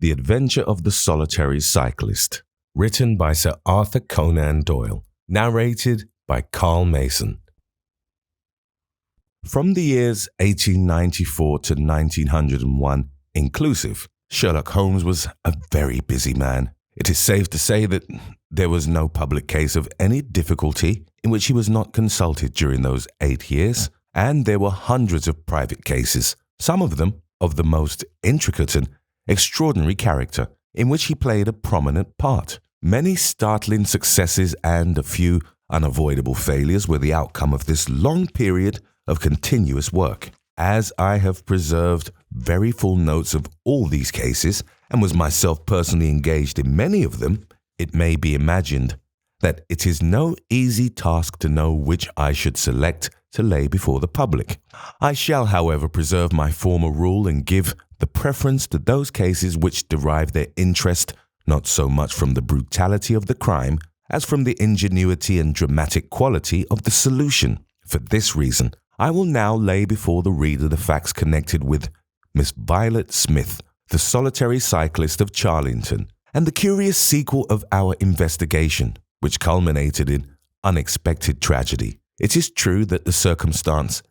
The Adventure of the Solitary Cyclist, written by Sir Arthur Conan Doyle, narrated by Carl Mason. From the years 1894 to 1901, inclusive, Sherlock Holmes was a very busy man. It is safe to say that there was no public case of any difficulty in which he was not consulted during those 8 years, and there were hundreds of private cases, some of them of the most intricate and extraordinary character, in which he played a prominent part. Many startling successes and a few unavoidable failures were the outcome of this long period of continuous work. As I have preserved very full notes of all these cases and was myself personally engaged in many of them, it may be imagined that it is no easy task to know which I should select to lay before the public. I shall, however, preserve my former rule and give the preference to those cases which derive their interest not so much from the brutality of the crime as from the ingenuity and dramatic quality of the solution. For this reason, I will now lay before the reader the facts connected with Miss Violet Smith, the solitary cyclist of Charlington, and the curious sequel of our investigation, which culminated in unexpected tragedy. It is true that the circumstance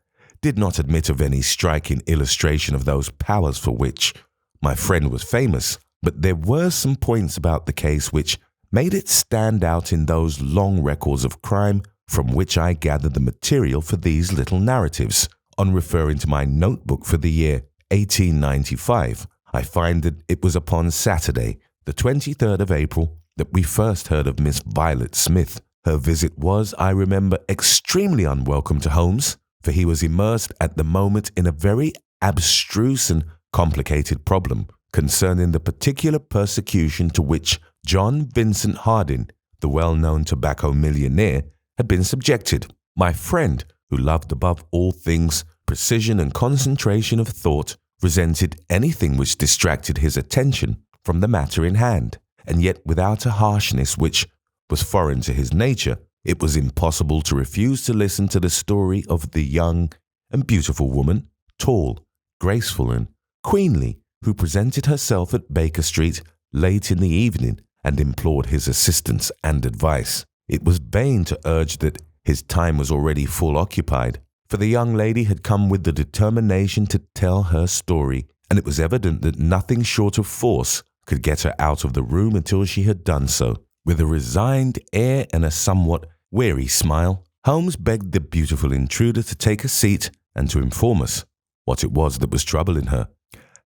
did not admit of any striking illustration of those powers for which my friend was famous, but there were some points about the case which made it stand out in those long records of crime from which I gathered the material for these little narratives. On referring to my notebook for the year 1895, I find that it was upon Saturday, the 23rd of April, that we first heard of Miss Violet Smith. Her visit was, I remember, extremely unwelcome to Holmes, for he was immersed at the moment in a very abstruse and complicated problem concerning the particular persecution to which John Vincent Harding, the well-known tobacco millionaire, had been subjected. My friend, who loved above all things precision and concentration of thought, resented anything which distracted his attention from the matter in hand, and yet without a harshness which was foreign to his nature, it was impossible to refuse to listen to the story of the young and beautiful woman, tall, graceful, and queenly, who presented herself at Baker Street late in the evening and implored his assistance and advice. It was vain to urge that his time was already full occupied, for the young lady had come with the determination to tell her story, and it was evident that nothing short of force could get her out of the room until she had done so. With a resigned air and a somewhat weary smile, Holmes begged the beautiful intruder to take a seat and to inform us what it was that was troubling her.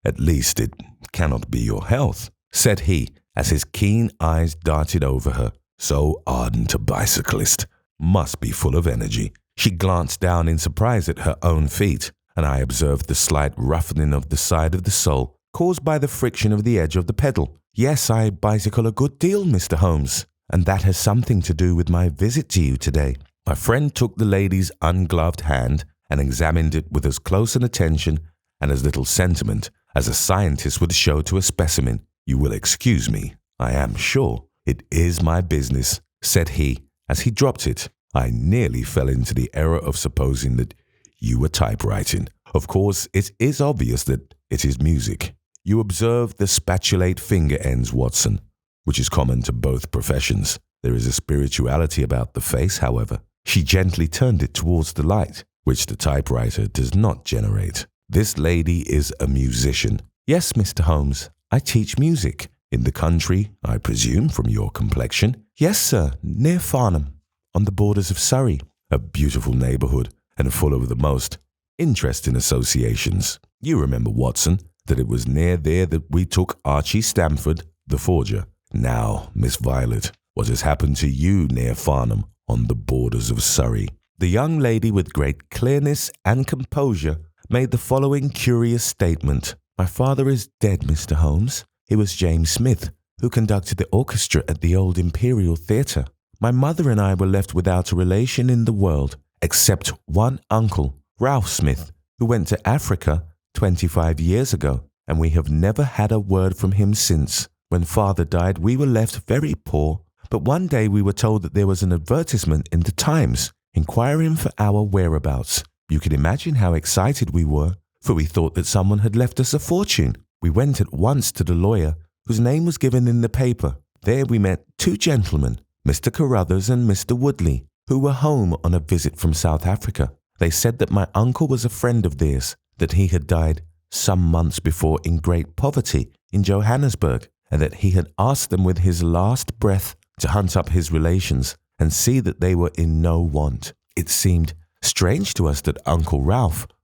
"At least it cannot be your health," said he, as his keen eyes darted over her. "So ardent a bicyclist must be full of energy." She glanced down in surprise at her own feet, and I observed the slight roughening of the side of the sole caused by the friction of the edge of the pedal. "Yes, I bicycle a good deal, Mr. Holmes, and that has something to do with my visit to you today." My friend took the lady's ungloved hand and examined it with as close an attention and as little sentiment as a scientist would show to a specimen. "You will excuse me, I am sure. It is my business," said he, as he dropped it. "I nearly fell into the error of supposing that you were typewriting. Of course, it is obvious that it is music. You observe the spatulate finger ends, Watson, which is common to both professions. There is a spirituality about the face, however." She gently turned it towards the light, which the typewriter does not generate. "This lady is a musician." "Yes, Mr. Holmes, I teach music. In the country, I presume, from your complexion." "Yes, sir, near Farnham, on the borders of Surrey." "A beautiful neighborhood, and full of the most interesting associations. You remember, Watson, that it was near there that we took Archie Stamford, the forger. Now, Miss Violet, what has happened to you near Farnham, on the borders of Surrey?" The young lady, with great clearness and composure, made the following curious statement. "My father is dead, Mr. Holmes. He was James Smith, who conducted the orchestra at the old Imperial Theatre. My mother and I were left without a relation in the world, except one uncle, Ralph Smith, who went to Africa 25 years ago, and we have never had a word from him since. When father died, we were left very poor, but one day we were told that there was an advertisement in the Times inquiring for our whereabouts. You can imagine how excited we were, for we thought that someone had left us a fortune. We went at once to the lawyer, whose name was given in the paper. There we met two gentlemen, Mr. Carruthers and Mr. Woodley, who were home on a visit from South Africa. They said that my uncle was a friend of theirs, that he had died some months before in great poverty in Johannesburg, and that he had asked them with his last breath to hunt up his relations and see that they were in no want. It seemed strange to us that Uncle Ralph,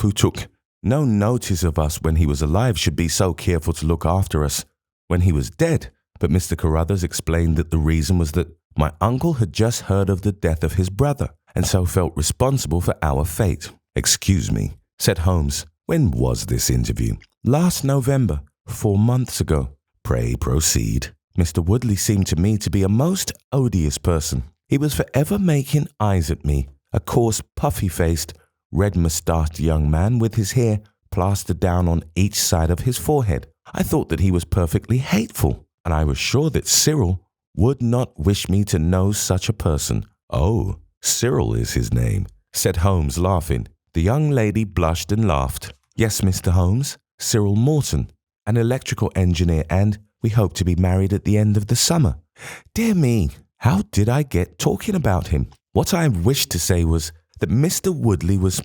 who took no notice of us when he was alive, should be so careful to look after us when he was dead. But Mr. Carruthers explained that the reason was that my uncle had just heard of the death of his brother, and so felt responsible for our fate. "Excuse me," said Holmes. "When was this interview?" "Last November, 4 months ago." "Pray proceed." Mr. Woodley seemed to me to be a most odious person. He was forever making eyes at me, a coarse, puffy-faced, red-moustached young man with his hair plastered down on each side of his forehead. I thought that he was perfectly hateful, and I was sure that Cyril would not wish me to know such a person. "Oh, Cyril is his name," said Holmes, laughing. The young lady blushed and laughed. "Yes, Mr. Holmes, Cyril Morton, an electrical engineer, and we hope to be married at the end of the summer." Dear me, how did I get talking about him? What I wished to say was that Mr. Woodley was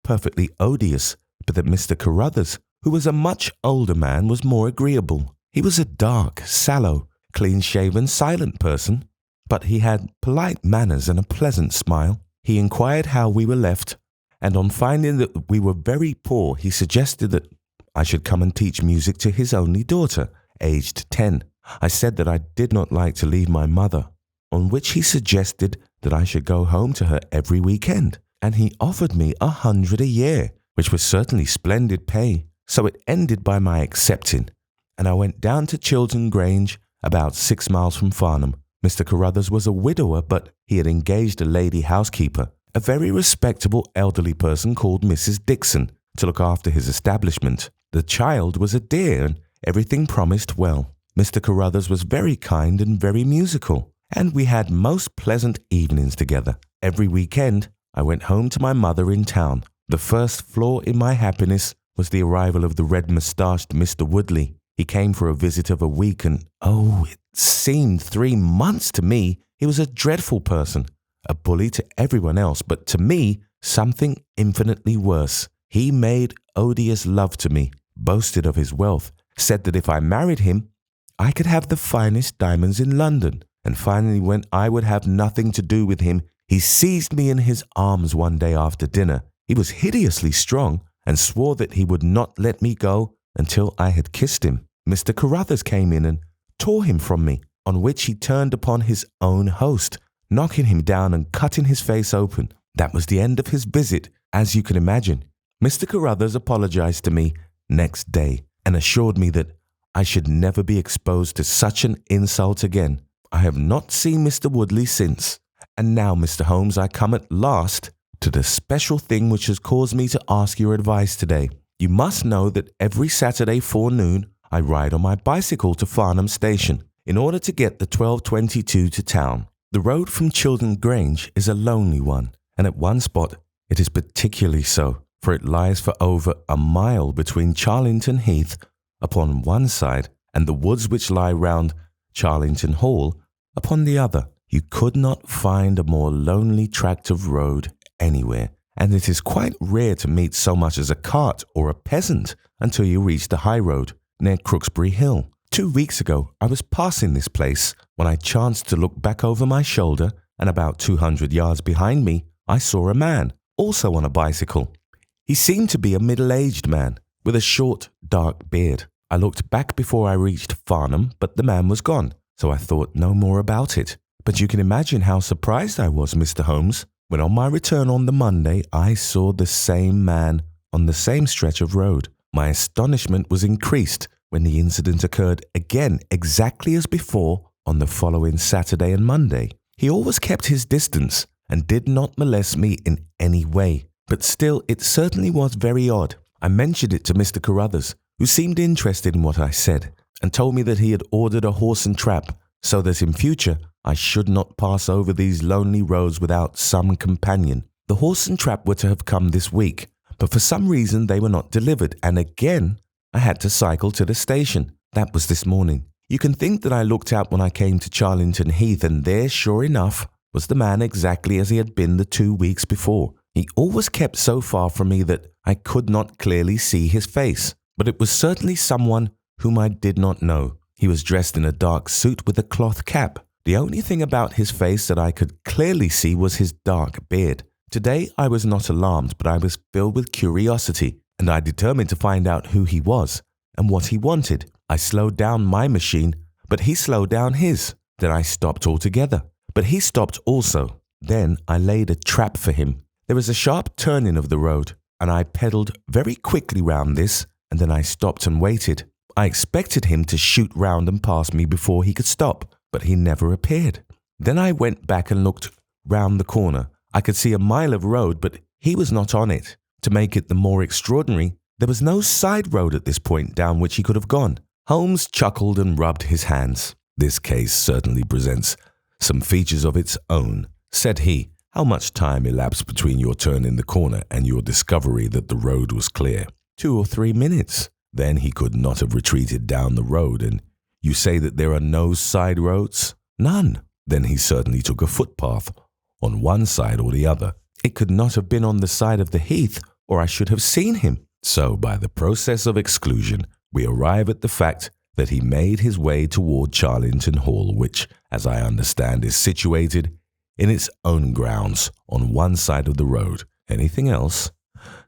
perfectly odious, but that Mr. Carruthers, who was a much older man, was more agreeable. He was a dark, sallow, clean-shaven, silent person, but he had polite manners and a pleasant smile. He inquired how we were left, and on finding that we were very poor, he suggested that I should come and teach music to his only daughter, aged 10. I said that I did not like to leave my mother, on which he suggested that I should go home to her every weekend, and he offered me 100 a year, which was certainly splendid pay. So it ended by my accepting, and I went down to Chiltern Grange, about 6 miles from Farnham. Mr. Carruthers was a widower, but he had engaged a lady housekeeper, a very respectable elderly person called Mrs. Dixon, to look after his establishment. The child was a dear, and everything promised well. Mr. Carruthers was very kind and very musical, and we had most pleasant evenings together. Every weekend, I went home to my mother in town. The first flaw in my happiness was the arrival of the red-moustached Mr. Woodley. He came for a visit of a week, and it seemed 3 months to me. He was a dreadful person, a bully to everyone else, but to me, something infinitely worse. He made odious love to me, boasted of his wealth, said that if I married him, I could have the finest diamonds in London, and finally, when I would have nothing to do with him, he seized me in his arms one day after dinner. He was hideously strong, and swore that he would not let me go until I had kissed him. Mr. Carruthers came in and tore him from me, on which he turned upon his own host, knocking him down and cutting his face open. That was the end of his visit, as you can imagine. Mr. Carruthers apologized to me next day and assured me that I should never be exposed to such an insult again. I have not seen Mr. Woodley since. And now, Mr. Holmes, I come at last to the special thing which has caused me to ask your advice today. You must know that every Saturday forenoon I ride on my bicycle to Farnham station in order to get the 12:22 to town. The road from Chiltern Grange is a lonely one, and at one spot it is particularly so, for it lies for over a mile between Charlington Heath upon one side and the woods which lie round Charlington Hall upon the other. You could not find a more lonely tract of road anywhere, and it is quite rare to meet so much as a cart or a peasant until you reach the high road near Crooksbury Hill. 2 weeks ago, I was passing this place when I chanced to look back over my shoulder, and about 200 yards behind me, I saw a man, also on a bicycle. He seemed to be a middle-aged man with a short, dark beard. I looked back before I reached Farnham, but the man was gone, so I thought no more about it. But you can imagine how surprised I was, Mr. Holmes, when on my return on the Monday, I saw the same man on the same stretch of road. My astonishment was increased when the incident occurred again exactly as before on the following Saturday and Monday. He always kept his distance and did not molest me in any way, but still it certainly was very odd. I mentioned it to Mr. Carruthers, who seemed interested in what I said, and told me that he had ordered a horse and trap so that in future I should not pass over these lonely roads without some companion. The horse and trap were to have come this week, but for some reason they were not delivered, and again I had to cycle to the station. That was this morning. You can think that I looked out when I came to Charlington Heath, and there, sure enough, was the man exactly as he had been the 2 weeks before. He always kept so far from me that I could not clearly see his face, but it was certainly someone whom I did not know. He was dressed in a dark suit with a cloth cap. The only thing about his face that I could clearly see was his dark beard. Today I was not alarmed, but I was filled with curiosity, and I determined to find out who he was and what he wanted. I slowed down my machine, but he slowed down his. Then I stopped altogether, but he stopped also. Then I laid a trap for him. There was a sharp turning of the road, and I pedalled very quickly round this, and then I stopped and waited. I expected him to shoot round and pass me before he could stop, but he never appeared. Then I went back and looked round the corner. I could see a mile of road, but he was not on it. To make it the more extraordinary, there was no side road at this point down which he could have gone. Holmes chuckled and rubbed his hands. "This case certainly presents some features of its own," said he. "How much time elapsed between your turn in the corner and your discovery that the road was clear?" 2 or 3 minutes. "Then he could not have retreated down the road, and you say that there are no side roads?" "None." "Then he certainly took a footpath on one side or the other." "It could not have been on the side of the heath, or I should have seen him." So, by the process of exclusion, we arrive at the fact that he made his way toward Charlington Hall, which, as I understand, is situated in its own grounds on one side of the road. Anything else?"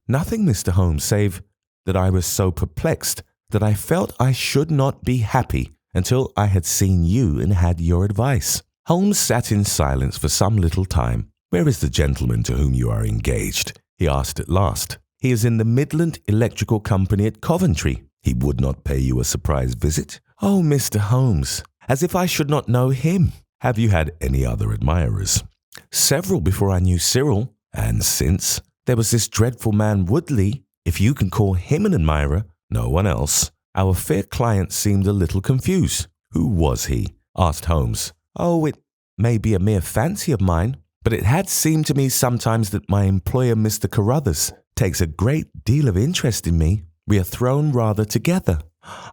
"Nothing, Mr. Holmes, save that I was so perplexed that I felt I should not be happy until I had seen you and had your advice." Holmes sat in silence for some little time. "Where is the gentleman to whom you are engaged?" he asked at last. "He is in the Midland Electrical Company at Coventry." "He would not pay you a surprise visit?" "Oh, Mr. Holmes, as if I should not know him." "Have you had any other admirers?" "Several before I knew Cyril." "And since?" "There was this dreadful man Woodley, if you can call him an admirer." "No one else?" Our fair client seemed a little confused. "Who was he?" asked Holmes. "Oh, it may be a mere fancy of mine, but it had seemed to me sometimes that my employer, Mr. Carruthers, takes a great deal of interest in me. We are thrown rather together.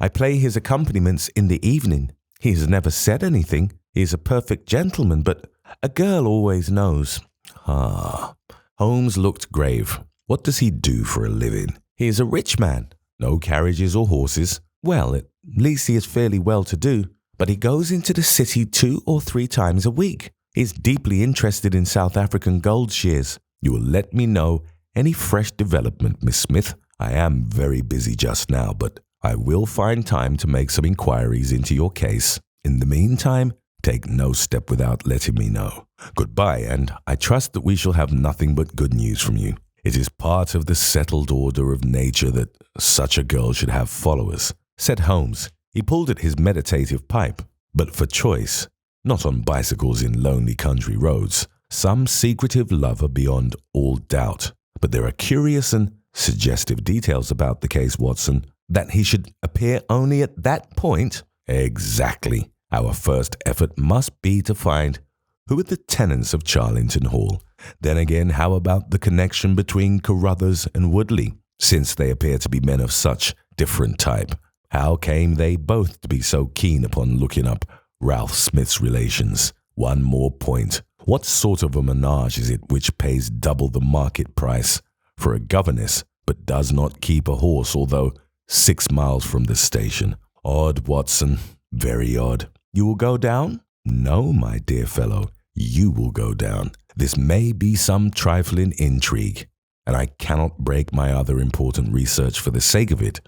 I play his accompaniments in the evening. He has never said anything. He is a perfect gentleman, but a girl always knows." "Ah." Holmes looked grave. "What does he do for a living?" "He is a rich man." "No carriages or horses?" "Well, at least he is fairly well-to-do, but he goes into the city 2 or 3 times a week. He is deeply interested in South African gold shares." "You will let me know any fresh development, Miss Smith. I am very busy just now, but I will find time to make some inquiries into your case. In the meantime, take no step without letting me know. Goodbye, and I trust that we shall have nothing but good news from you. It is part of the settled order of nature that such a girl should have followers," said Holmes. He pulled at his meditative pipe. "But for choice, not on bicycles in lonely country roads. Some secretive lover beyond all doubt. But there are curious and suggestive details about the case, Watson." "That he should appear only at that point?" "Exactly. Our first effort must be to find who are the tenants of Charlington Hall. Then again, how about the connection between Carruthers and Woodley, since they appear to be men of such different type? How came they both to be so keen upon looking up Ralph Smith's relations? One more point. What sort of a menage is it which pays double the market price for a governess, but does not keep a horse, although 6 miles from the station? Odd, Watson, very odd." "You will go down?" "No, my dear fellow, you will go down. This may be some trifling intrigue, and I cannot break my other important research for the sake of it.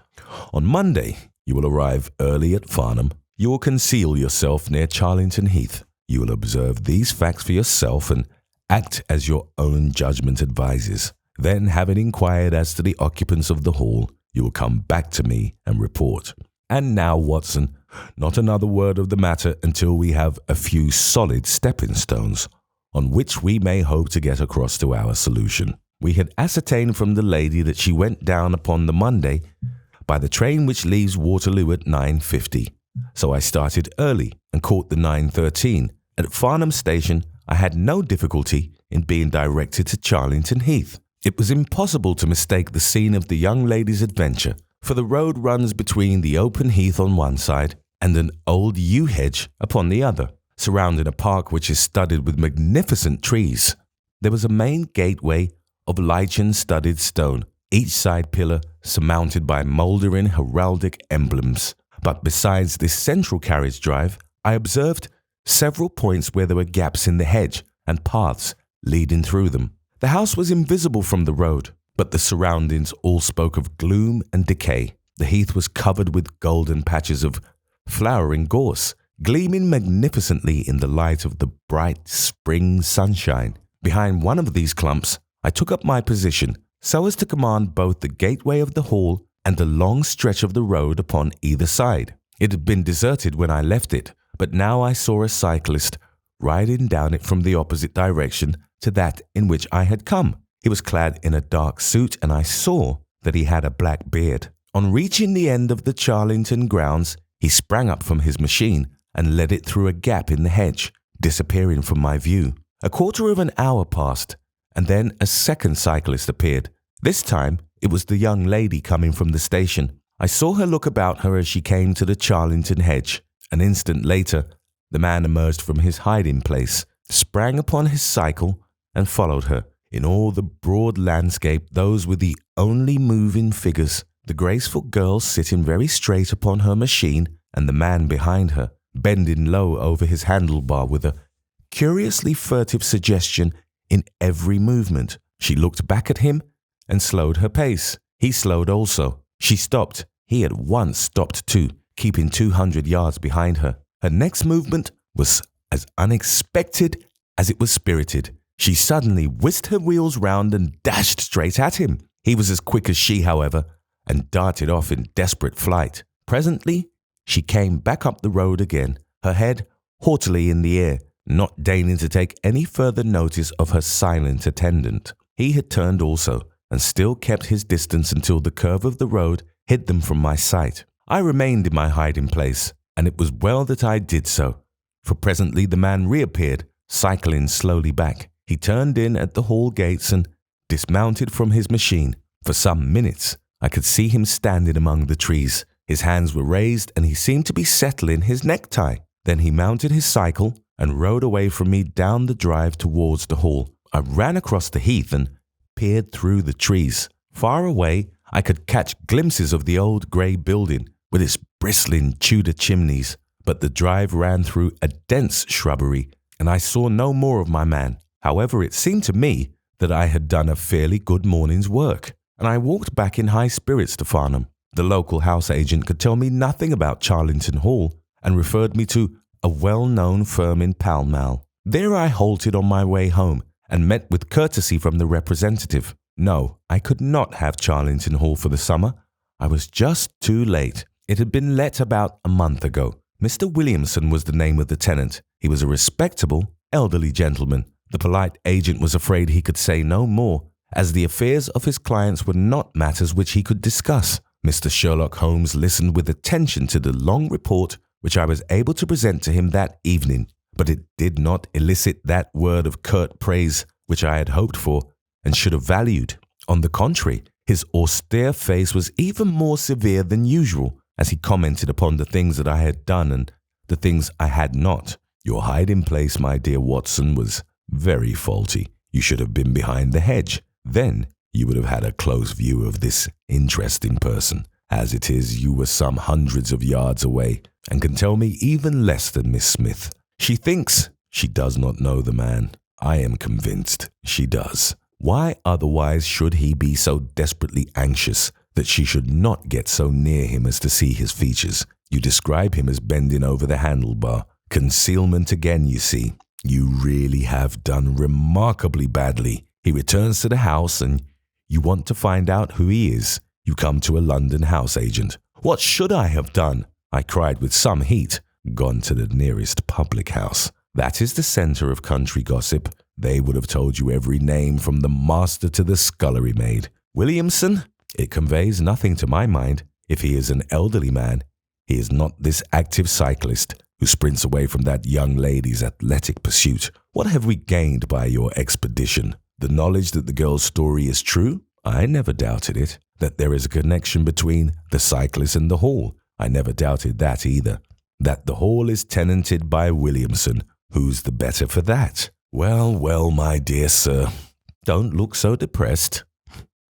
On Monday, you will arrive early at Farnham. You will conceal yourself near Charlington Heath. You will observe these facts for yourself and act as your own judgment advises. Then, having inquired as to the occupants of the hall, you will come back to me and report. And now, Watson, not another word of the matter until we have a few solid stepping stones on which we may hope to get across to our solution." We had ascertained from the lady that she went down upon the Monday by the train which leaves Waterloo at 9:50. So I started early and caught the 9:13. At Farnham station, I had no difficulty in being directed to Charlington Heath. It was impossible to mistake the scene of the young lady's adventure, for the road runs between the open heath on one side and an old yew hedge upon the other, surrounding a park which is studded with magnificent trees. There was a main gateway of lichen-studded stone, each side pillar surmounted by mouldering heraldic emblems. But besides this central carriage drive, I observed several points where there were gaps in the hedge and paths leading through them. The house was invisible from the road, but the surroundings all spoke of gloom and decay. The heath was covered with golden patches of flowering gorse, gleaming magnificently in the light of the bright spring sunshine. Behind one of these clumps, I took up my position so as to command both the gateway of the hall and a long stretch of the road upon either side. It had been deserted when I left it, but now I saw a cyclist riding down it from the opposite direction to that in which I had come. He was clad in a dark suit, and I saw that he had a black beard. On reaching the end of the Charlington grounds, he sprang up from his machine and led it through a gap in the hedge, disappearing from my view. A quarter of an hour passed, and then a second cyclist appeared. This time, it was the young lady coming from the station. I saw her look about her as she came to the Charlington hedge. An instant later, the man emerged from his hiding place, sprang upon his cycle, and followed her. In all the broad landscape, those were the only moving figures. The graceful girl sitting very straight upon her machine, and the man behind her, bending low over his handlebar with a curiously furtive suggestion in every movement. She looked back at him and slowed her pace. He slowed also. She stopped. He at once stopped too, keeping 200 yards behind her. Her next movement was as unexpected as it was spirited. She suddenly whisked her wheels round and dashed straight at him. He was as quick as she, however, and darted off in desperate flight. Presently, she came back up the road again, her head haughtily in the air, not deigning to take any further notice of her silent attendant. He had turned also, and still kept his distance until the curve of the road hid them from my sight. I remained in my hiding place, and it was well that I did so, for presently the man reappeared, cycling slowly back. He turned in at the hall gates and dismounted from his machine. For some minutes, I could see him standing among the trees. His hands were raised, and he seemed to be settling his necktie. Then he mounted his cycle and rode away from me down the drive towards the hall. I ran across the heath and peered through the trees. Far away, I could catch glimpses of the old grey building with its bristling Tudor chimneys, but the drive ran through a dense shrubbery, and I saw no more of my man. However, it seemed to me that I had done a fairly good morning's work, and I walked back in high spirits to Farnham. The local house agent could tell me nothing about Charlington Hall, and referred me to a well-known firm in Pall Mall. There I halted on my way home, and met with courtesy from the representative. No, I could not have Charlington Hall for the summer. I was just too late. It had been let about a month ago. Mr. Williamson was the name of the tenant. He was a respectable, elderly gentleman. The polite agent was afraid he could say no more, as the affairs of his clients were not matters which he could discuss. Mr. Sherlock Holmes listened with attention to the long report which I was able to present to him that evening, but it did not elicit that word of curt praise which I had hoped for and should have valued. On the contrary, his austere face was even more severe than usual as he commented upon the things that I had done and the things I had not. Your hiding place, my dear Watson, was very faulty. You should have been behind the hedge. Then you would have had a close view of this interesting person. As it is, you were some hundreds of yards away and can tell me even less than Miss Smith. She thinks she does not know the man. I am convinced she does. Why otherwise should he be so desperately anxious that she should not get so near him as to see his features? You describe him as bending over the handlebar. Concealment again, you see. You really have done remarkably badly. He returns to the house and you want to find out who he is. You come to a London house agent. What should I have done? I cried with some heat. Gone to the nearest public house. That is the centre of country gossip. They would have told you every name from the master to the scullery maid. Williamson? It conveys nothing to my mind. If he is an elderly man, he is not this active cyclist who sprints away from that young lady's athletic pursuit. What have we gained by your expedition? The knowledge that the girl's story is true? I never doubted it. that there is a connection between the cyclist and the hall. I never doubted that either. That the hall is tenanted by Williamson. Who's the better for that? Well, well, my dear sir, don't look so depressed.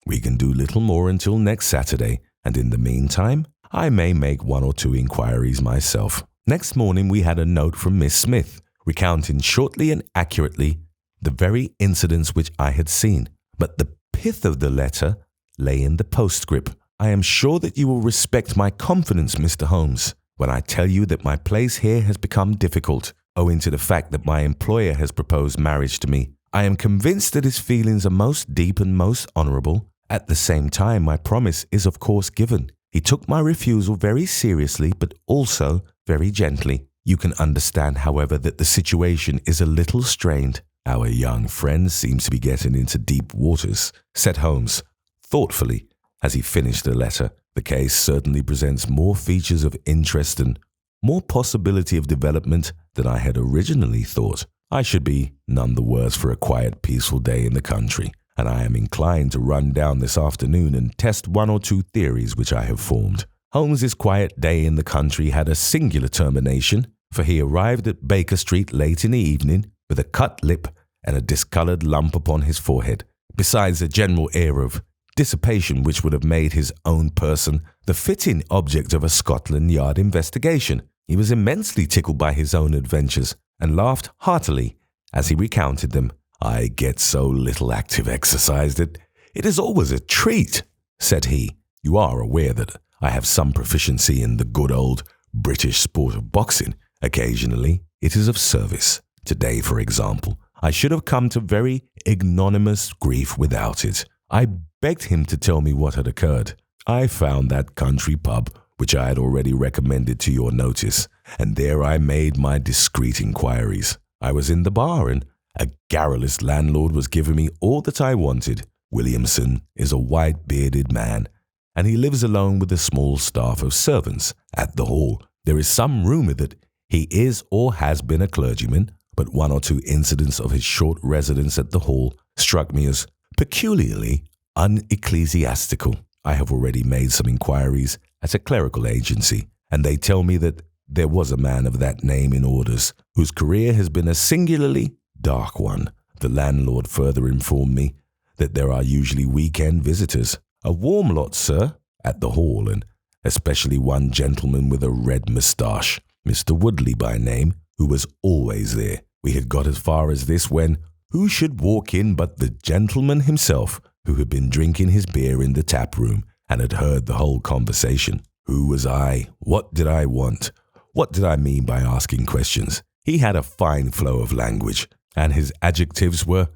We can do little more until next Saturday, and in the meantime, I may make 1 or 2 inquiries myself. Next morning we had a note from Miss Smith, recounting shortly and accurately the very incidents which I had seen. But the pith of the letter lay in the postscript. I am sure that you will respect my confidence, Mr. Holmes, when I tell you that my place here has become difficult, owing to the fact that my employer has proposed marriage to me. I am convinced that his feelings are most deep and most honourable. At the same time, my promise is of course given. He took my refusal very seriously, but also very gently. You can understand, however, that the situation is a little strained. Our young friend seems to be getting into deep waters, said Holmes, thoughtfully, as he finished the letter. The case certainly presents more features of interest and more possibility of development than I had originally thought. I should be none the worse for a quiet, peaceful day in the country, and I am inclined to run down this afternoon and test 1 or 2 theories which I have formed. Holmes's quiet day in the country had a singular termination, for he arrived at Baker Street late in the evening with a cut lip and a discoloured lump upon his forehead, besides a general air of dissipation which would have made his own person the fitting object of a Scotland Yard investigation. He was immensely tickled by his own adventures and laughed heartily as he recounted them. I get so little active exercise that it is always a treat, said he. You are aware that I have some proficiency in the good old British sport of boxing. Occasionally, it is of service. Today, for example, I should have come to very ignominious grief without it. I begged him to tell me what had occurred. I found that country pub which I had already recommended to your notice, and there I made my discreet inquiries. I was in the bar, and a garrulous landlord was giving me all that I wanted. Williamson is a white-bearded man, and he lives alone with a small staff of servants at the hall. There is some rumour that he is or has been a clergyman, but 1 or 2 incidents of his short residence at the hall struck me as peculiarly unecclesiastical. I have already made some inquiries at a clerical agency, and they tell me that there was a man of that name in orders, whose career has been a singularly dark one. The landlord further informed me that there are usually weekend visitors, a warm lot, sir, at the hall, and especially one gentleman with a red moustache, Mr. Woodley by name, who was always there. We had got as far as this when who should walk in but the gentleman himself, who had been drinking his beer in the tap room and had heard the whole conversation. Who was I? What did I want? What did I mean by asking questions? He had a fine flow of language, and his adjectives were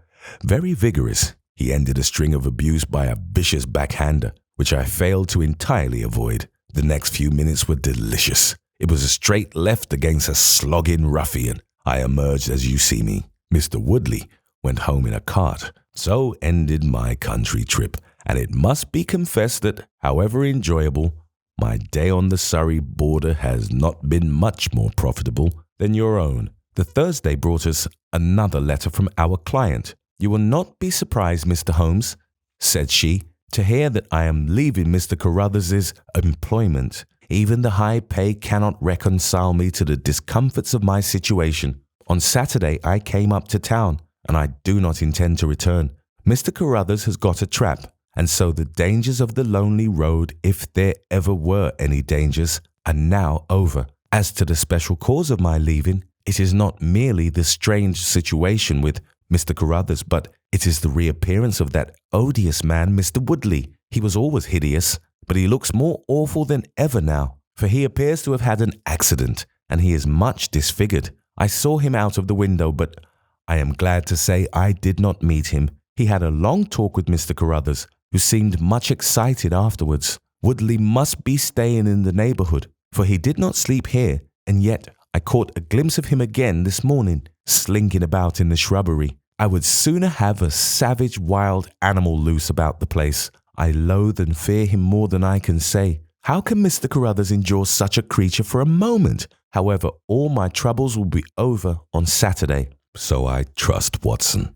very vigorous. He ended a string of abuse by a vicious backhander, which I failed to entirely avoid. The next few minutes were delicious. It was a straight left against a slogging ruffian. I emerged as you see me. Mr. Woodley went home in a cart. So ended my country trip, and it must be confessed that, however enjoyable, my day on the Surrey border has not been much more profitable than your own. The Thursday brought us another letter from our client. You will not be surprised, Mr. Holmes, said she, to hear that I am leaving Mr. Carruthers' employment. Even the high pay cannot reconcile me to the discomforts of my situation. On Saturday I came up to town, and I do not intend to return. Mr. Carruthers has got a trap, and so the dangers of the lonely road, if there ever were any dangers, are now over. As to the special cause of my leaving, it is not merely the strange situation with Mr. Carruthers, but it is the reappearance of that odious man, Mr. Woodley. He was always hideous, but he looks more awful than ever now, for he appears to have had an accident, and he is much disfigured. I saw him out of the window, but I am glad to say I did not meet him. He had a long talk with Mr. Carruthers, who seemed much excited afterwards. Woodley must be staying in the neighbourhood, for he did not sleep here, and yet I caught a glimpse of him again this morning, slinking about in the shrubbery. I would sooner have a savage wild animal loose about the place. I loathe and fear him more than I can say. How can Mr. Carruthers endure such a creature for a moment? However, all my troubles will be over on Saturday. So I trust, Watson.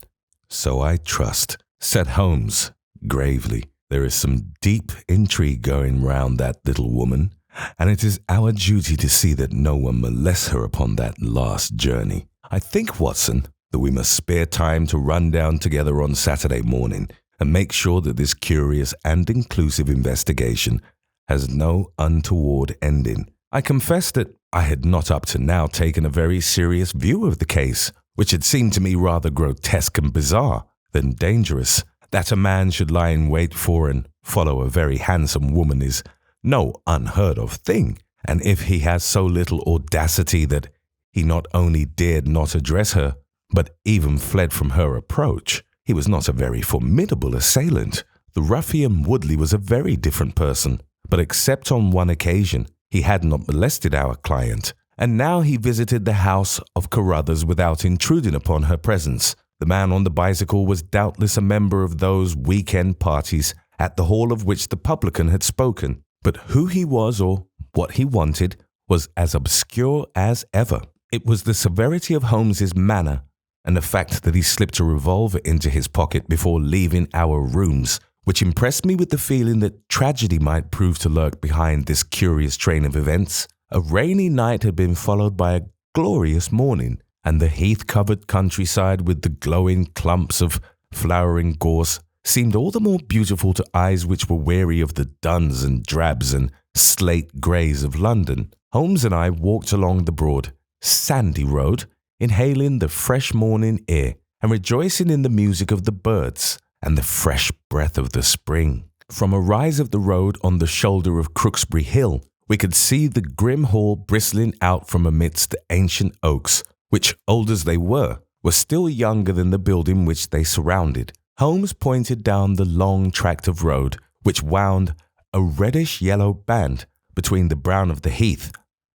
So I trust, said Holmes gravely. There is some deep intrigue going round that little woman, and it is our duty to see that no one molests her upon that last journey. I think, Watson, that we must spare time to run down together on Saturday morning and make sure that this curious and inclusive investigation has no untoward ending. I confess that I had not up to now taken a very serious view of the case, which had seemed to me rather grotesque and bizarre than dangerous. That a man should lie in wait for and follow a very handsome woman is no unheard of thing, and if he has so little audacity that he not only dared not address her, but even fled from her approach, he was not a very formidable assailant. The ruffian Woodley was a very different person, but except on one occasion, he had not molested our client, and now he visited the house of Carruthers without intruding upon her presence. The man on the bicycle was doubtless a member of those weekend parties at the hall of which the publican had spoken, but who he was or what he wanted was as obscure as ever. It was the severity of Holmes's manner and the fact that he slipped a revolver into his pocket before leaving our rooms, which impressed me with the feeling that tragedy might prove to lurk behind this curious train of events. A rainy night had been followed by a glorious morning, and the heath-covered countryside with the glowing clumps of flowering gorse seemed all the more beautiful to eyes which were weary of the duns and drabs and slate greys of London. Holmes and I walked along the broad, sandy road, inhaling the fresh morning air and rejoicing in the music of the birds and the fresh breath of the spring. From a rise of the road on the shoulder of Crooksbury Hill, we could see the grim hall bristling out from amidst the ancient oaks, which, old as they were still younger than the building which they surrounded. Holmes pointed down the long tract of road, which wound a reddish-yellow band between the brown of the heath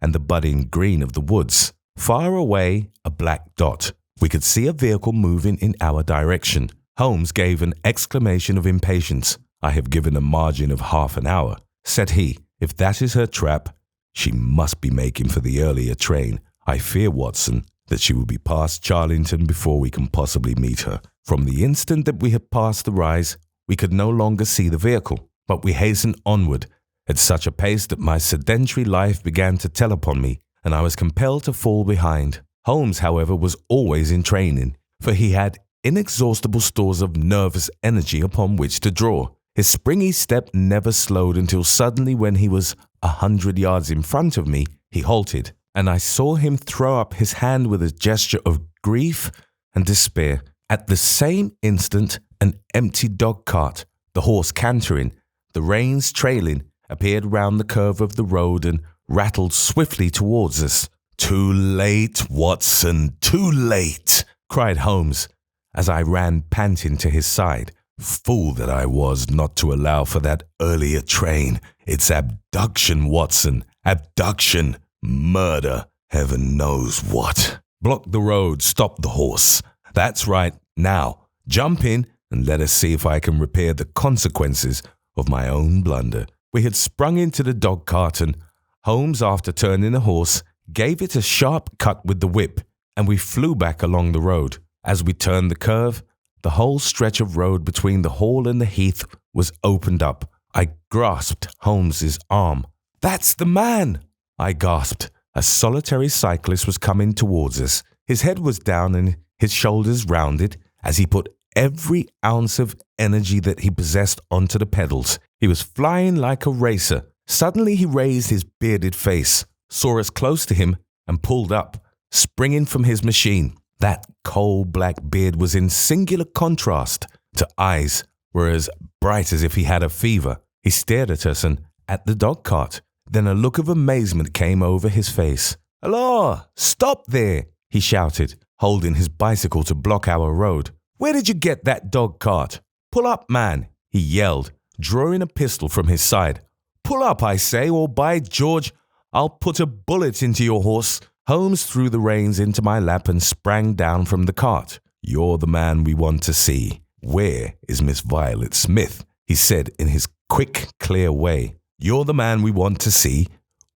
and the budding green of the woods. Far away, a black dot. We could see a vehicle moving in our direction. Holmes gave an exclamation of impatience. "I have given a margin of half an hour," said he. "If that is her trap, she must be making for the earlier train. I fear, Watson, that she will be past Charlington before we can possibly meet her." From the instant that we had passed the rise, we could no longer see the vehicle, but we hastened onward at such a pace that my sedentary life began to tell upon me, and I was compelled to fall behind. Holmes, however, was always in training, for he had inexhaustible stores of nervous energy upon which to draw. His springy step never slowed until suddenly, when he was 100 yards in front of me, he halted, and I saw him throw up his hand with a gesture of grief and despair. At the same instant, an empty dog-cart, the horse cantering, the reins trailing, appeared round the curve of the road and rattled swiftly towards us. "Too late, Watson, too late!" cried Holmes, as I ran panting to his side. "Fool that I was not to allow for that earlier train. It's abduction, Watson, abduction, murder, heaven knows what. Block the road, stop the horse. That's right. Now, jump in and let us see if I can repair the consequences of my own blunder." We had sprung into the dog-cart, and Holmes, after turning the horse, gave it a sharp cut with the whip, and we flew back along the road. As we turned the curve, the whole stretch of road between the hall and the heath was opened up. I grasped Holmes's arm. "That's the man!" I gasped. A solitary cyclist was coming towards us. His head was down and his shoulders rounded as he put every ounce of energy that he possessed onto the pedals. He was flying like a racer. Suddenly he raised his bearded face, saw us close to him, and pulled up, springing from his machine. That coal-black beard was in singular contrast to eyes were as bright as if he had a fever. He stared at us and at the dog-cart. Then a look of amazement came over his face. "Halloa! Stop there!" he shouted, holding his bicycle to block our road. "Where did you get that dog-cart? Pull up, man!" he yelled, drawing a pistol from his side. "Pull up, I say, or by George, I'll put a bullet into your horse." Holmes threw the reins into my lap and sprang down from the cart. "You're the man we want to see. Where is Miss Violet Smith?" he said in his quick, clear way. "You're the man we want to see.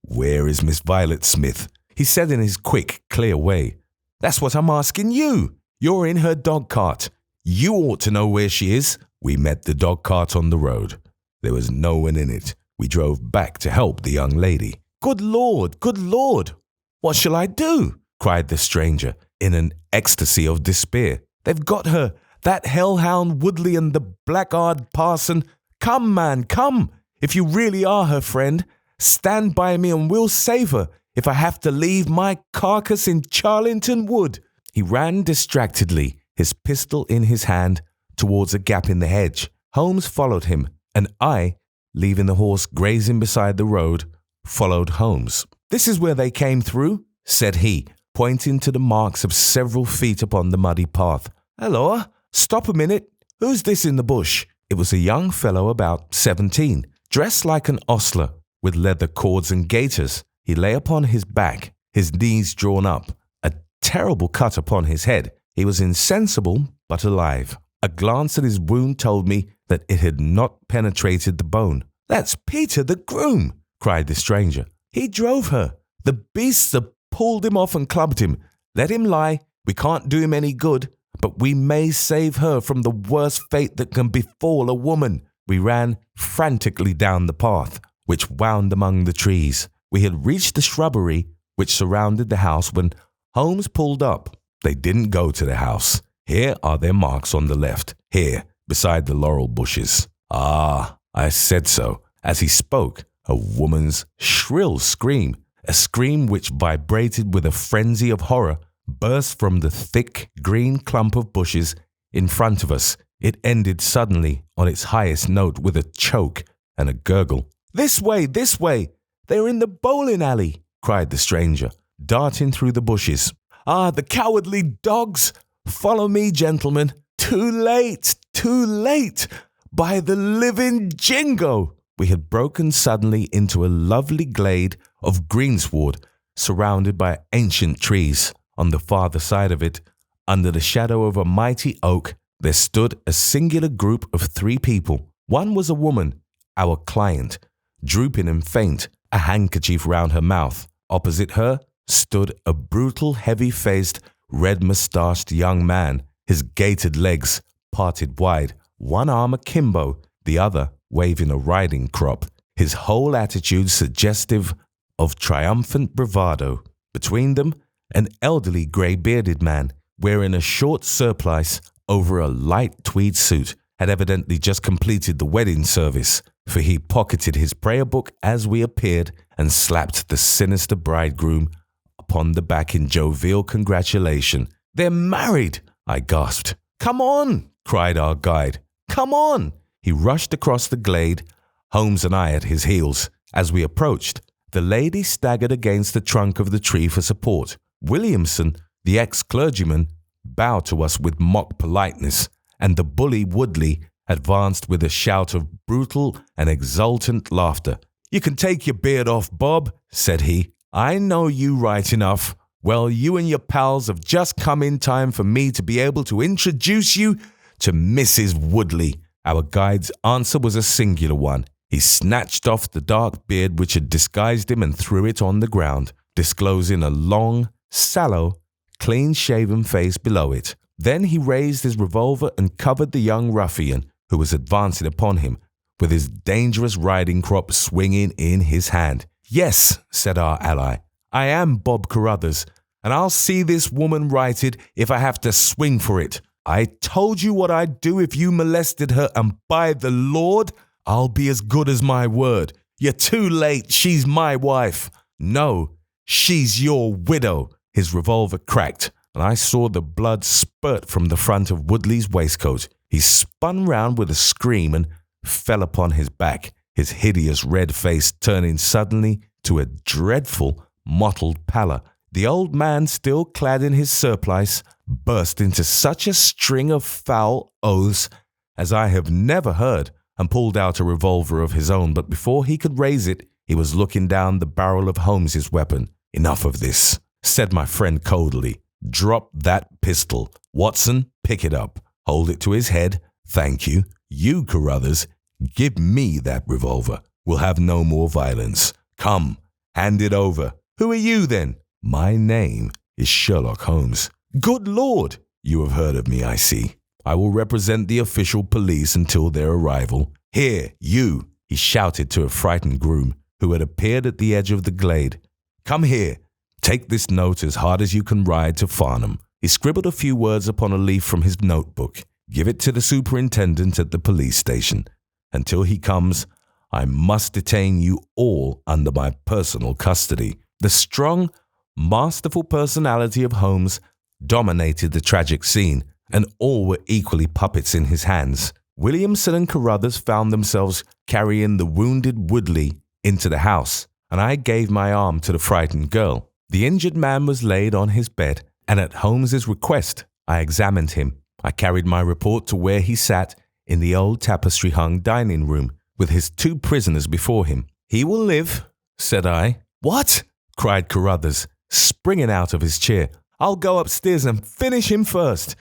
Where is Miss Violet Smith?" he said in his quick, clear way. "That's what I'm asking you. You're in her dog-cart. You ought to know where she is. We met the dog cart on the road. There was no one in it. We drove back to help the young lady. Good Lord, good Lord! What shall I do? Cried the stranger in an ecstasy of despair. They've got her, that hellhound Woodley and the blackguard parson. Come, man, come! If you really are her friend, stand by me and we'll save her if I have to leave my carcass in Charlington Wood. He ran distractedly, his pistol in his hand, towards a gap in the hedge. Holmes followed him, and I, leaving the horse grazing beside the road, followed Holmes. This is where they came through, said he, pointing to the marks of several feet upon the muddy path. Halloa, stop a minute. Who's this in the bush? It was a young fellow about 17, dressed like an ostler, with leather cords and gaiters. He lay upon his back, his knees drawn up, a terrible cut upon his head. He was insensible, but alive. A glance at his wound told me that it had not penetrated the bone. That's Peter the groom, cried the stranger. He drove her. The beasts have pulled him off and clubbed him. Let him lie. We can't do him any good, but we may save her from the worst fate that can befall a woman. We ran frantically down the path, which wound among the trees. We had reached the shrubbery which surrounded the house when Holmes pulled up. They didn't go to the house. Here are their marks on the left, here, beside the laurel bushes. Ah, I said so. As he spoke, a woman's shrill scream, a scream which vibrated with a frenzy of horror, burst from the thick green clump of bushes in front of us. It ended suddenly on its highest note with a choke and a gurgle. This way, this way! They're in the bowling alley, cried the stranger, darting through the bushes. Ah, the cowardly dogs! Follow me, gentlemen. Too late, too late! By the living jingo! We had broken suddenly into a lovely glade of greensward surrounded by ancient trees. On the farther side of it, under the shadow of a mighty oak, there stood a singular group of 3 people. One was a woman, our client, drooping and faint, a handkerchief round her mouth. Opposite her stood a brutal, heavy-faced, red-moustached young man, his gaitered legs parted wide, one arm akimbo, the other waving a riding crop, his whole attitude suggestive of triumphant bravado. Between them, an elderly grey-bearded man, wearing a short surplice over a light tweed suit, had evidently just completed the wedding service, for he pocketed his prayer book as we appeared and slapped the sinister bridegroom upon the back in jovial congratulation. They're married, I gasped. Come on, cried our guide. Come on! He rushed across the glade, Holmes and I at his heels. As we approached, the lady staggered against the trunk of the tree for support. Williamson, the ex-clergyman, bowed to us with mock politeness, and the bully Woodley advanced with a shout of brutal and exultant laughter. You can take your beard off, Bob, said he. I know you right enough. Well, you and your pals have just come in time for me to be able to introduce you to Mrs. Woodley. Our guide's answer was a singular one. He snatched off the dark beard which had disguised him and threw it on the ground, disclosing a long, sallow, clean-shaven face below it. Then he raised his revolver and covered the young ruffian who was advancing upon him, with his dangerous riding crop swinging in his hand. Yes, said our ally, I am Bob Carruthers, and I'll see this woman righted if I have to swing for it. I told you what I'd do if you molested her, and by the Lord, I'll be as good as my word. You're too late, she's my wife. No, she's your widow. His revolver cracked, and I saw the blood spurt from the front of Woodley's waistcoat. He spun round with a scream and fell upon his back, his hideous red face turning suddenly to a dreadful, mottled pallor. The old man, still clad in his surplice, burst into such a string of foul oaths as I have never heard, and pulled out a revolver of his own, but before he could raise it, he was looking down the barrel of Holmes's weapon. Enough of this, said my friend coldly. Drop that pistol. Watson, pick it up. Hold it to his head. Thank you. You, Carruthers, give me that revolver. We'll have no more violence. Come, hand it over. Who are you, then? My name is Sherlock Holmes. Good Lord! You have heard of me, I see. I will represent the official police until their arrival. Here, you, he shouted to a frightened groom who had appeared at the edge of the glade. Come here. Take this note as hard as you can ride to Farnham. He scribbled a few words upon a leaf from his notebook. Give it to the superintendent at the police station. Until he comes, I must detain you all under my personal custody. The strong, masterful personality of Holmes dominated the tragic scene, and all were equally puppets in his hands. Williamson and Carruthers found themselves carrying the wounded Woodley into the house, and I gave my arm to the frightened girl. The injured man was laid on his bed, and at Holmes's request, I examined him. I carried my report to where he sat in the old tapestry-hung dining room with his 2 prisoners before him. He will live, said I. What? Cried Carruthers, springing out of his chair. I'll go upstairs and finish him first.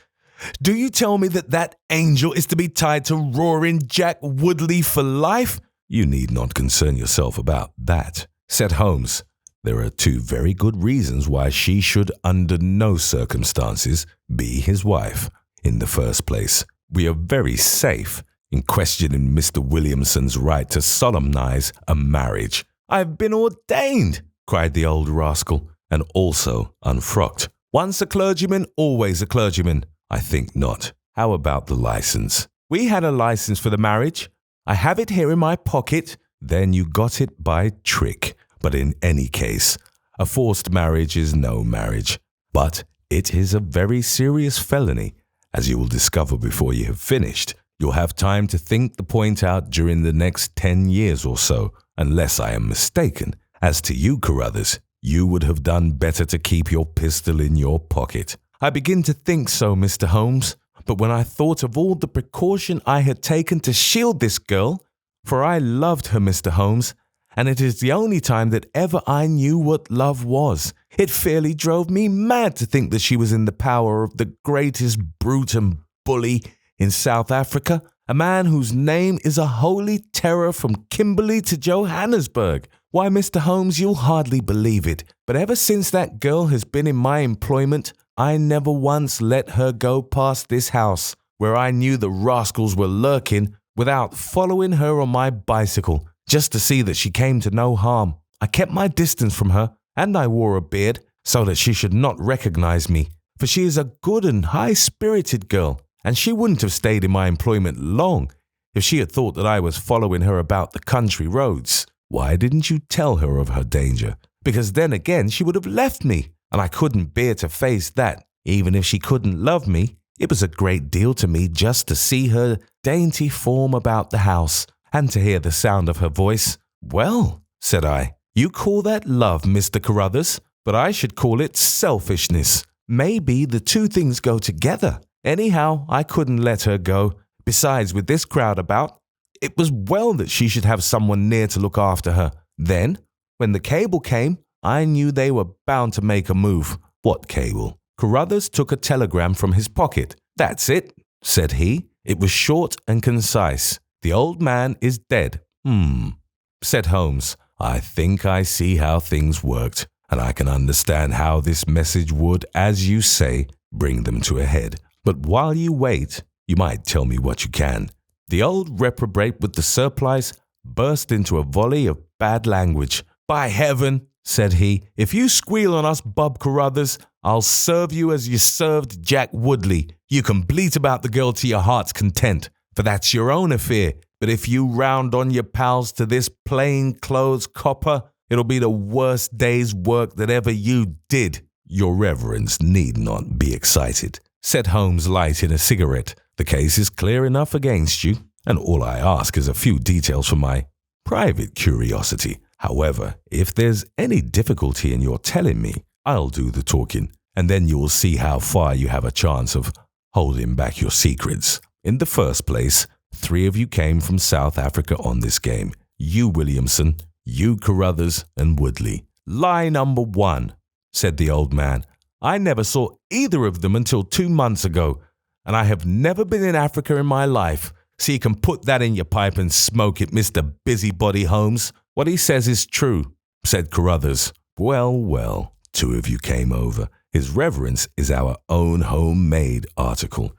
Do you tell me that that angel is to be tied to roaring Jack Woodley for life? You need not concern yourself about that, said Holmes. There are 2 very good reasons why she should under no circumstances be his wife. In the first place, we are very safe in questioning Mr. Williamson's right to solemnize a marriage. I've been ordained, cried the old rascal, and also unfrocked. Once a clergyman, always a clergyman. I think not. How about the license? We had a license for the marriage. I have it here in my pocket. Then you got it by trick. But in any case, a forced marriage is no marriage. But it is a very serious felony, as you will discover before you have finished. You'll have time to think the point out during the next 10 years or so, unless I am mistaken. As to you, Carruthers, you would have done better to keep your pistol in your pocket. I begin to think so, Mr. Holmes, but when I thought of all the precaution I had taken to shield this girl, for I loved her, Mr. Holmes, and it is the only time that ever I knew what love was, it fairly drove me mad to think that she was in the power of the greatest brute and bully in South Africa, a man whose name is a holy terror from Kimberley to Johannesburg. Why, Mr. Holmes, you'll hardly believe it, but ever since that girl has been in my employment, I never once let her go past this house, where I knew the rascals were lurking, without following her on my bicycle, just to see that she came to no harm. I kept my distance from her, and I wore a beard, so that she should not recognize me, for she is a good and high-spirited girl, and she wouldn't have stayed in my employment long if she had thought that I was following her about the country roads. Why didn't you tell her of her danger? Because then again she would have left me, and I couldn't bear to face that. Even if she couldn't love me, it was a great deal to me just to see her dainty form about the house, and to hear the sound of her voice. Well, said I, you call that love, Mr. Carruthers, but I should call it selfishness. Maybe the 2 things go together. Anyhow, I couldn't let her go. Besides, with this crowd about, it was well that she should have someone near to look after her. Then, when the cable came, I knew they were bound to make a move. What cable? Carruthers took a telegram from his pocket. That's it, said he. It was short and concise. The old man is dead. Said Holmes. I think I see how things worked, and I can understand how this message would, as you say, bring them to a head. But while you wait, you might tell me what you can. The old reprobate with the surplice burst into a volley of bad language. By heaven, said he, if you squeal on us, Bob Carruthers, I'll serve you as you served Jack Woodley. You can bleat about the girl to your heart's content, for that's your own affair. But if you round on your pals to this plain-clothes copper, it'll be the worst day's work that ever you did. Your reverence need not be excited, said Holmes, lighting a cigarette. The case is clear enough against you, and all I ask is a few details for my private curiosity. However, if there's any difficulty in your telling me, I'll do the talking, and then you'll see how far you have a chance of holding back your secrets. In the first place, 3 of you came from South Africa on this game. You, Williamson, you, Carruthers and Woodley. Lie number 1, said the old man. I never saw either of them until 2 months ago, and I have never been in Africa in my life, so you can put that in your pipe and smoke it, Mr. Busybody Holmes. What he says is true, said Carruthers. Well, 2 of you came over. His reverence is our own homemade article.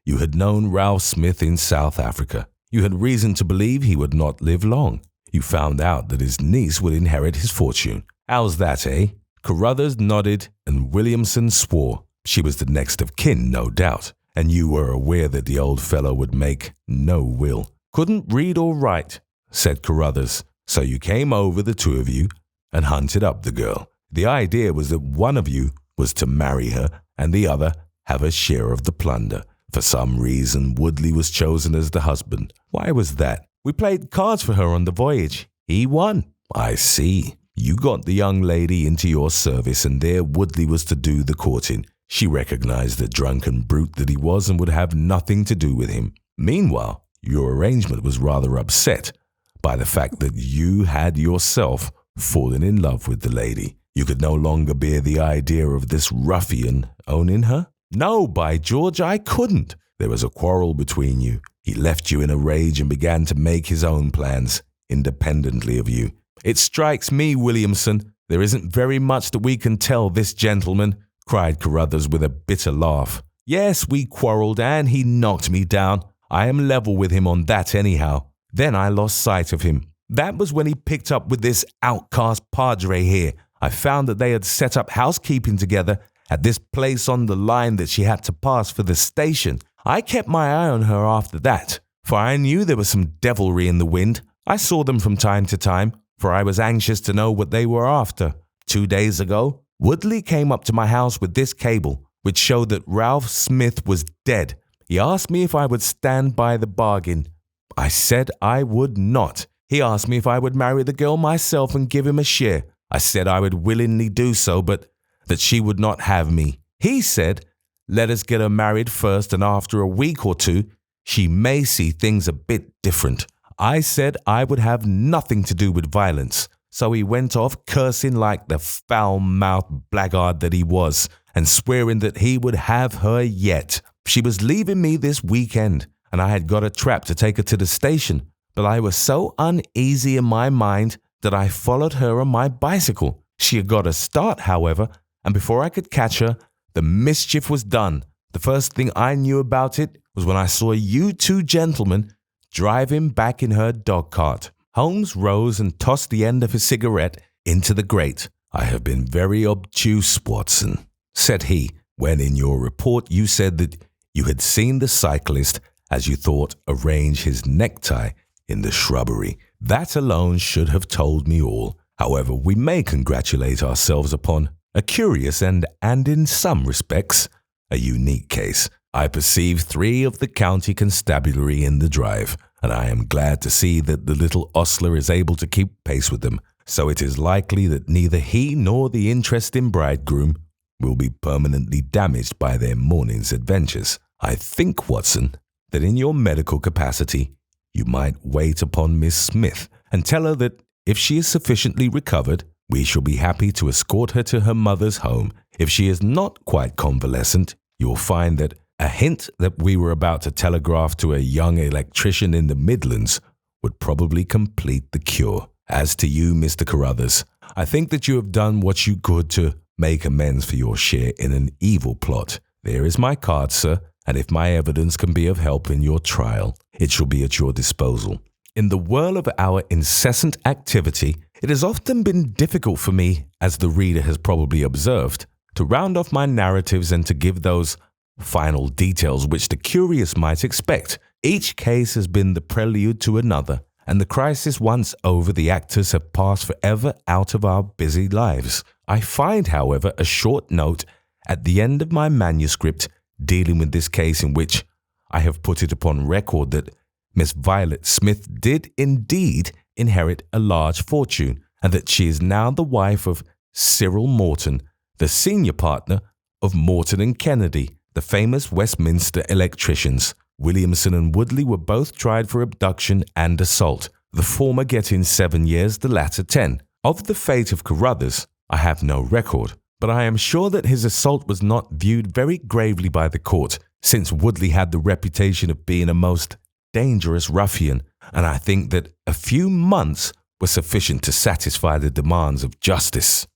You had known Ralph Smith in South Africa. You had reason to believe he would not live long. You found out that his niece would inherit his fortune. How's that, eh? Carruthers nodded and Williamson swore. She was the next of kin, no doubt, and you were aware that the old fellow would make no will. Couldn't read or write, said Carruthers, so you came over, the two of you, and hunted up the girl. The idea was that one of you was to marry her and the other have a share of the plunder. For some reason, Woodley was chosen as the husband. Why was that? We played cards for her on the voyage. He won. I see. You got the young lady into your service, and there Woodley was to do the courting. She recognized the drunken brute that he was and would have nothing to do with him. Meanwhile, your arrangement was rather upset by the fact that you had yourself fallen in love with the lady. You could no longer bear the idea of this ruffian owning her? No, by George, I couldn't. There was a quarrel between you. He left you in a rage and began to make his own plans, independently of you. It strikes me, Williamson, there isn't very much that we can tell this gentleman, cried Carruthers with a bitter laugh. Yes, we quarrelled and he knocked me down. I am level with him on that anyhow. Then I lost sight of him. That was when he picked up with this outcast padre here. I found that they had set up housekeeping together at this place on the line that she had to pass for the station. I kept my eye on her after that, for I knew there was some devilry in the wind. I saw them from time to time, for I was anxious to know what they were after. 2 days ago, Woodley came up to my house with this cable, which showed that Ralph Smith was dead. He asked me if I would stand by the bargain. I said I would not. He asked me if I would marry the girl myself and give him a share. I said I would willingly do so, but that she would not have me. He said, let us get her married first, and after a week or two, she may see things a bit different. I said I would have nothing to do with violence. So he went off cursing like the foul-mouthed blackguard that he was, and swearing that he would have her yet. She was leaving me this weekend, and I had got a trap to take her to the station, but I was so uneasy in my mind that I followed her on my bicycle. She had got a start, however, and before I could catch her, the mischief was done. The first thing I knew about it was when I saw you two gentlemen driving back in her dog-cart. Holmes rose and tossed the end of his cigarette into the grate. I have been very obtuse, Watson, said he, when in your report you said that you had seen the cyclist, as you thought, arrange his necktie in the shrubbery. That alone should have told me all. However, we may congratulate ourselves upon a curious and in some respects, a unique case. I perceive 3 of the county constabulary in the drive, and I am glad to see that the little ostler is able to keep pace with them. So it is likely that neither he nor the interesting bridegroom will be permanently damaged by their morning's adventures. I think, Watson, that in your medical capacity, you might wait upon Miss Smith and tell her that if she is sufficiently recovered, we shall be happy to escort her to her mother's home. If she is not quite convalescent, you will find that a hint that we were about to telegraph to a young electrician in the Midlands would probably complete the cure. As to you, Mr. Carruthers, I think that you have done what you could to make amends for your share in an evil plot. There is my card, sir, and if my evidence can be of help in your trial, it shall be at your disposal. In the whirl of our incessant activity, it has often been difficult for me, as the reader has probably observed, to round off my narratives and to give those final details which the curious might expect. Each case has been the prelude to another, and the crisis once over, the actors have passed forever out of our busy lives. I find, however, a short note at the end of my manuscript dealing with this case, in which I have put it upon record that Miss Violet Smith did indeed inherit a large fortune, and that she is now the wife of Cyril Morton, the senior partner of Morton and Kennedy, the famous Westminster electricians. Williamson and Woodley were both tried for abduction and assault, the former getting 7 years, the latter 10. Of the fate of Carruthers, I have no record, but I am sure that his assault was not viewed very gravely by the court, since Woodley had the reputation of being a most dangerous ruffian, and I think that a few months were sufficient to satisfy the demands of justice.